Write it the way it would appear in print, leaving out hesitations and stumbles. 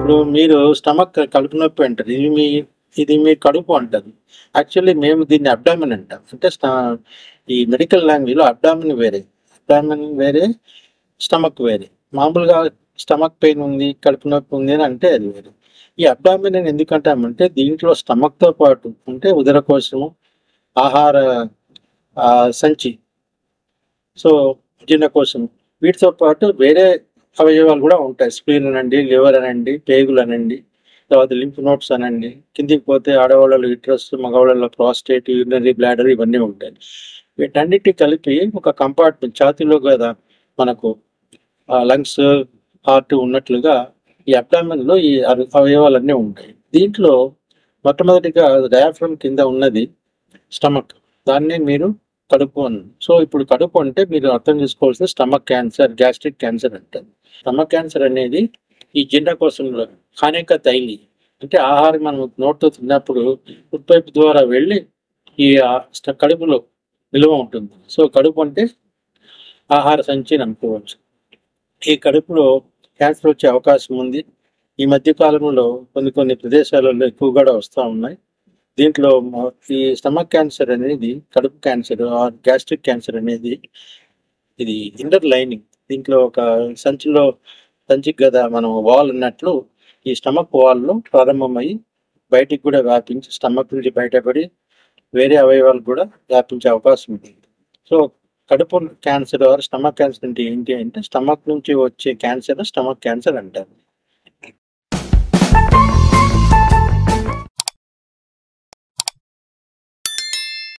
ఇప్పుడు మీరు స్టమక్ కడుపు నొప్పి అంటారు. ఇది మీ కడుపు అంటారు. యాక్చువల్లీ మేము దీన్ని అబ్డామిన్ అంటాం. అంటే ఈ మెడికల్ లాంగ్వేజ్‌లో అబ్డామిన్ వేరే. అబ్డామిన్ వేరే, స్టమక్ వేరే. మామూలుగా స్టమక్ పెయిన్ ఉంది, కడుపు నొప్పి ఉంది అని అంటే అది వేరే. ఈ అబ్డామిన్ అని ఎందుకంటామంటే దీంట్లో స్టమక్‌తో పాటు అంటే ఉదరకోశము, ఆహార సంచి, సో జీర్ణకోశం, వీటితో పాటు వేరే అవయవాలు కూడా ఉంటాయి. స్ప్లీన్ అనండి, లివర్ అనండి, పేగులు అనండి, తర్వాత లింఫ్ నోడ్స్ అనండి, కిందికి పోతే ఆడవాళ్ళలో యూట్రస్, మగవాళ్ళలో ప్రాస్టేట్, యూరినరీ బ్లాడర్ ఇవన్నీ ఉంటాయి. వీటన్నిటి కలిపి ఒక కంపార్ట్మెంట్ ఛాతీలో కదా మనకు లంగ్స్, హార్ట్ ఉన్నట్లుగా ఈ అబ్డామిన్‌లో ఈ అవయవాలన్నీ ఉంటాయి. దీంట్లో మొట్టమొదటిగా డయాఫ్రమ్ కింద ఉన్నది స్టమక్. దాన్నే మీరు కడుపు అని. సో ఇప్పుడు కడుపు అంటే మీరు అర్థం చేసుకోవాల్సిన స్టమక్ క్యాన్సర్, గ్యాస్ట్రిక్ క్యాన్సర్ అంటారు. స్టమక్ క్యాన్సర్ అనేది ఈ జీర్ణకోశంలో హానిక తైలి అంటే ఆహారం మనం నోటితో తిన్నప్పుడు ఉత్పత్తి ద్వారా వెళ్ళి ఈ కడుపులో నిల్వ ఉంటుంది. సో కడుపు అంటే ఆహార సంచి అని అనుకోవచ్చు. ఈ కడుపులో క్యాన్సర్ వచ్చే అవకాశం ఉంది. ఈ మధ్య కాలంలో కొన్ని ప్రదేశాలలో ఎక్కువ కూడా వస్తూ ఉన్నాయి. దీంట్లో ఈ స్టమక్ క్యాన్సర్ అనేది, కడుపు క్యాన్సర్ ఆర్ గ్యాస్ట్రిక్ క్యాన్సర్ అనేది ఇది ఇన్నర్ లైనింగ్. దీంట్లో ఒక సంచికి కదా మనం వాల్ ఉన్నట్లు ఈ స్టమక్ వాల్లో ప్రారంభమై బయటికి కూడా వ్యాపించి స్టమక్ నుంచి బయటపడి వేరే అవయవాలకు కూడా వ్యాపించే అవకాశం ఉంది. సో కడుపు క్యాన్సర్ ఆర్ స్టమక్ క్యాన్సర్ అంటే ఏంటి అంటే స్టమక్ నుంచి వచ్చే క్యాన్సర్ స్టమక్ క్యాన్సర్ అంటారు.